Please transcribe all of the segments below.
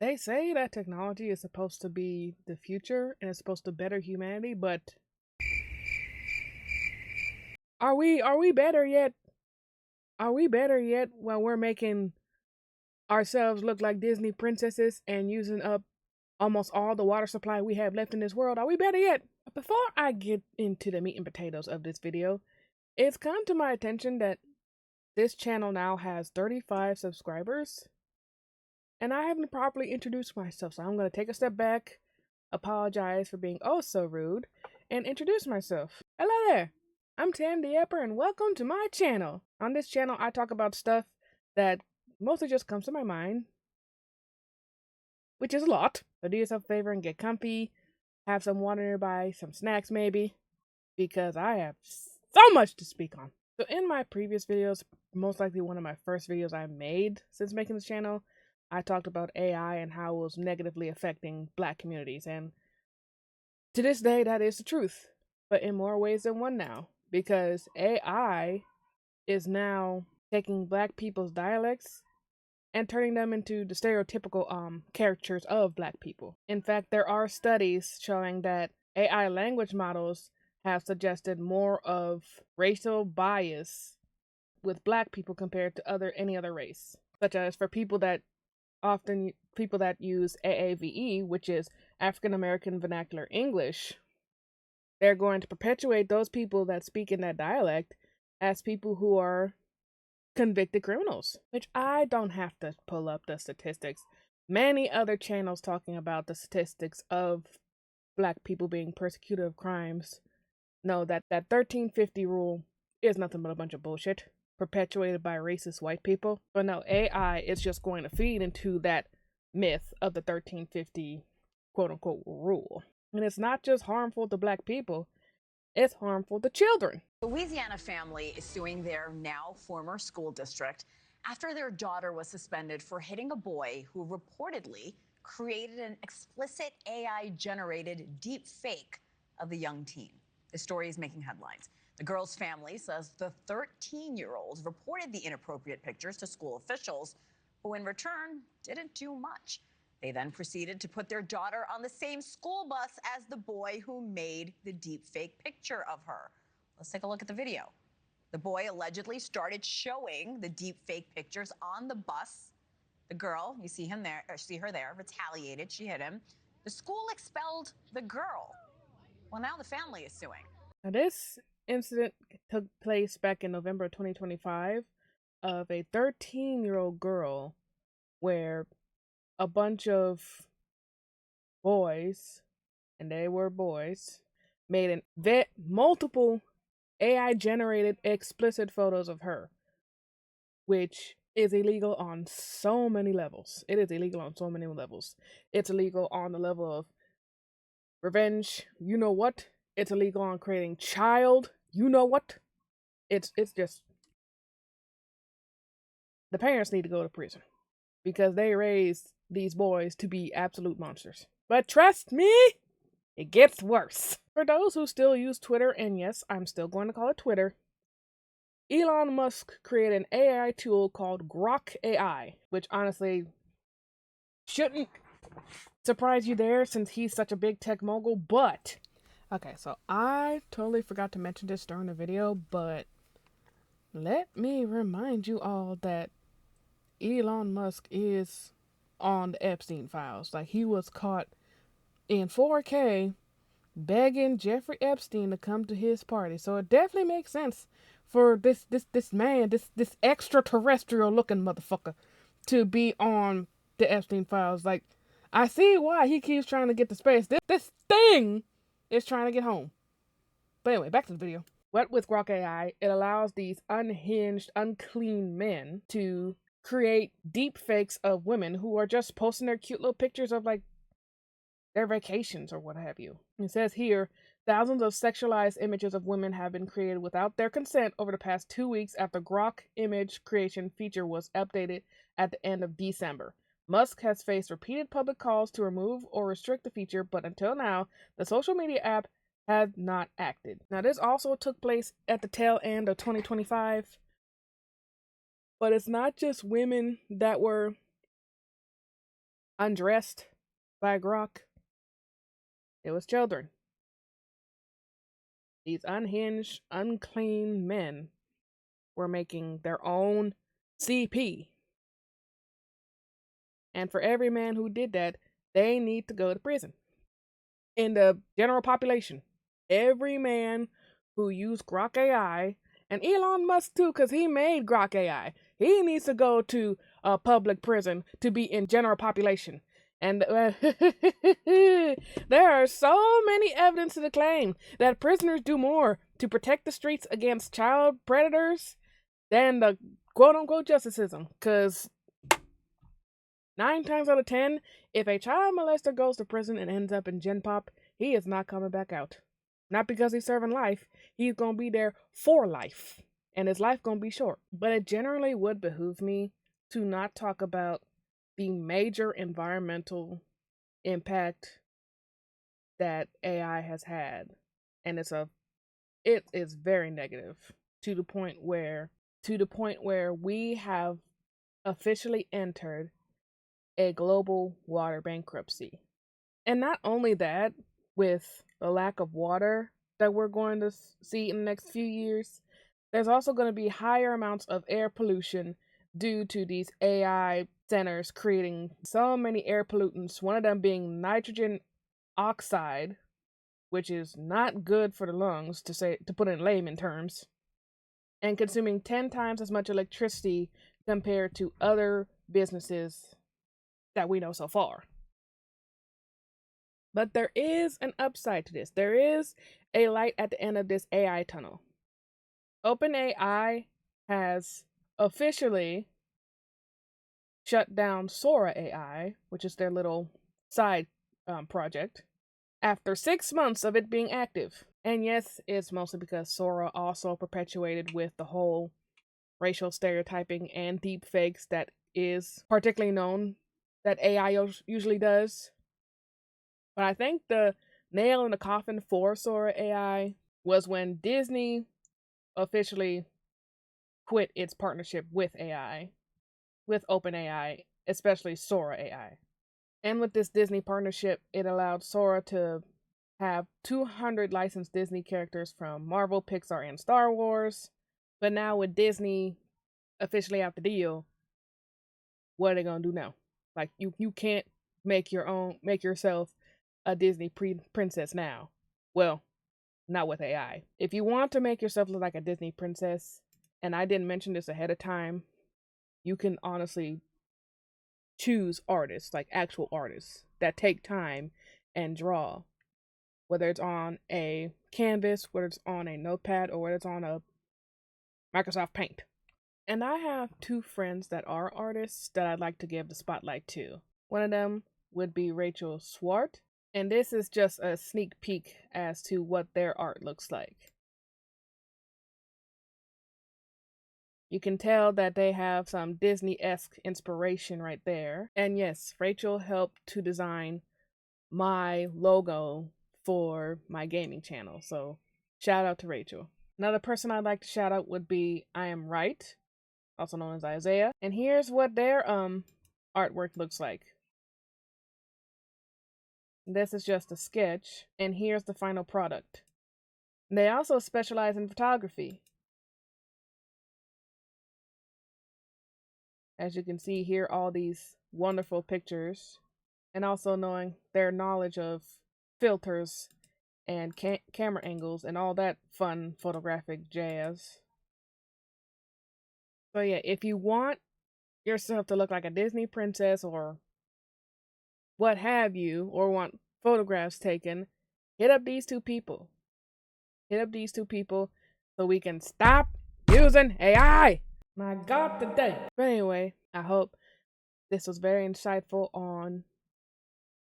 They say that technology is supposed to be the future and it's supposed to better humanity, but are we better yet? Are we better yet while we're making ourselves look like Disney princesses and using up almost all the water supply we have left in this world? Are we better yet? But before I get into the meat and potatoes of this video, it's come to my attention that this channel now has 35 subscribers, and I haven't properly introduced myself, so I'm going to take a step back, apologize for being oh so rude, and introduce myself. Hello there, I'm Tam the Epper, and welcome to my channel. On this channel, I talk about stuff that mostly just comes to my mind, which is a lot. So do yourself a favor and get comfy, have some water nearby, some snacks maybe, because I have so much to speak on. So in my previous videos, most likely one of my first videos I made since making this channel, I talked about AI and how it was negatively affecting Black communities, and to this day that is the truth, but in more ways than one now, because AI is now taking Black people's dialects and turning them into the stereotypical characters of Black people. In fact, there are studies showing that AI language models have suggested more of racial bias with Black people compared to any other race, such as for people that use AAVE, which is African American Vernacular English. They're going to perpetuate those people that speak in that dialect as people who are convicted criminals, which I don't have to pull up the statistics. Many other channels talking about the statistics of Black people being persecuted of crimes know that 1350 rule is nothing but a bunch of bullshit perpetuated by racist white people. But no, AI is just going to feed into that myth of the 1350 quote-unquote rule. And it's not just harmful to Black people, it's harmful to children. Louisiana family is suing their now former school district after their daughter was suspended for hitting a boy who reportedly created an explicit AI-generated deep fake of the young teen. The story is making headlines. The girl's family says the 13-year-old reported the inappropriate pictures to school officials, who in return didn't do much. They then proceeded to put their daughter on the same school bus as the boy who made the deepfake picture of her. Let's take a look at the video. The boy allegedly started showing the deepfake pictures on the bus. The girl, you see him there, or see her there, retaliated. She hit him. The school expelled the girl. Well, now the family is suing. Now, this incident took place back in November 2025 of a 13-year-old girl where a bunch of boys, and they were boys, made multiple AI-generated explicit photos of her, which is illegal on so many levels. It is illegal on so many levels. It's illegal on the level of revenge, you know what? It's illegal on creating child, you know what? It's just, the parents need to go to prison because they raised these boys to be absolute monsters. But trust me, it gets worse. For those who still use Twitter, and yes, I'm still going to call it Twitter, Elon Musk created an AI tool called Grok AI, which honestly shouldn't surprise you there since he's such a big tech mogul, but okay, so I totally forgot to mention this during the video, but let me remind you all that Elon Musk is on the Epstein files. Like, he was caught in 4K begging Jeffrey Epstein to come to his party. So it definitely makes sense for this man, this extraterrestrial looking motherfucker to be on the Epstein files. Like, I see why he keeps trying to get to space. This thing is trying to get home. But anyway, back to the video. What with Grok AI, it allows these unhinged, unclean men to create deep fakes of women who are just posting their cute little pictures of like their vacations or what have you. It says here, thousands of sexualized images of women have been created without their consent over the past 2 weeks after Grok image creation feature was updated at the end of December. Musk has faced repeated public calls to remove or restrict the feature, but until now, the social media app has not acted. Now, this also took place at the tail end of 2025, but it's not just women that were undressed by Grok, it was children. These unhinged, unclean men were making their own CP. And for every man who did that, they need to go to prison. In the general population, every man who used Grok AI, and Elon Musk too, because he made Grok AI, he needs to go to a public prison to be in general population. And there are so many evidence to the claim that prisoners do more to protect the streets against child predators than the quote-unquote justice system. Because 9 times out of 10, if a child molester goes to prison and ends up in Gen Pop, he is not coming back out. Not because he's serving life, he's going to be there for life. And his life going to be short. But it generally would behoove me to not talk about the major environmental impact that AI has had. And it is very negative to the point where we have officially entered a global water bankruptcy. And not only that, with the lack of water that we're going to see in the next few years, there's also going to be higher amounts of air pollution due to these AI centers creating so many air pollutants, one of them being nitrogen oxide, which is not good for the lungs, to put it in layman terms, and consuming 10 times as much electricity compared to other businesses that we know so far. But there is an upside to this. There is a light at the end of this AI tunnel. OpenAI has officially shut down Sora AI, which is their little side project, after 6 months of it being active. And yes, it's mostly because Sora also perpetuated with the whole racial stereotyping and deep fakes that is particularly known that AI usually does. But I think the nail in the coffin for Sora AI was when Disney officially quit its partnership with OpenAI, especially Sora AI. And with this Disney partnership, it allowed Sora to have 200 licensed Disney characters from Marvel, Pixar, and Star Wars. But now with Disney officially out the deal, what are they gonna do now? Like you can't make yourself a Disney princess now. Well, not with AI. If you want to make yourself look like a Disney princess, and I didn't mention this ahead of time, you can honestly choose artists, like actual artists that take time and draw, whether it's on a canvas, whether it's on a notepad, or whether it's on a Microsoft Paint. And I have 2 friends that are artists that I'd like to give the spotlight to. One of them would be Rachel Swart, and this is just a sneak peek as to what their art looks like. You can tell that they have some Disney-esque inspiration right there. And yes, Rachel helped to design my logo for my gaming channel. So shout out to Rachel. Another person I'd like to shout out would be I Am Right, also known as Isaiah. And here's what their artwork looks like. This is just a sketch, and here's the final product. They also specialize in photography. As you can see here, all these wonderful pictures, and also knowing their knowledge of filters and camera angles and all that fun photographic jazz. So yeah, if you want yourself to look like a Disney princess or what have you, or want photographs taken, hit up these 2 people. Hit up these 2 people so we can stop using AI. My God, today. But anyway, I hope this was very insightful on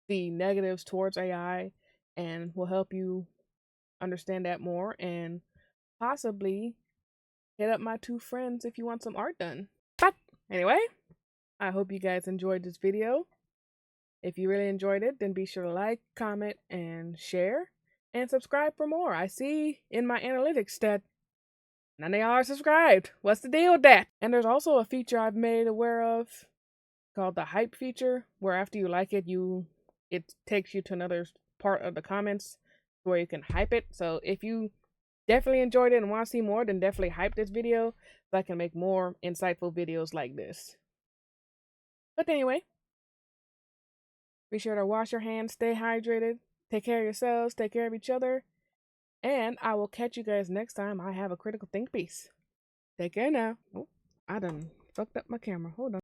the negatives towards AI and will help you understand that more, and possibly hit up my 2 friends if you want some art done. But anyway, I hope you guys enjoyed this video. If you really enjoyed it, then be sure to like, comment, and share, and subscribe for more. I see in my analytics that none of y'all are subscribed. What's the deal with that? And there's also a feature I've made aware of called the hype feature, where after you like it, it takes you to another part of the comments where you can hype it. So if you definitely enjoyed it and want to see more, then definitely hype this video so I can make more insightful videos like this. But anyway, be sure to wash your hands, stay hydrated, take care of yourselves, take care of each other, and I will catch you guys next time I have a critical think piece. Take care now. Oh, I done fucked up my camera. Hold on.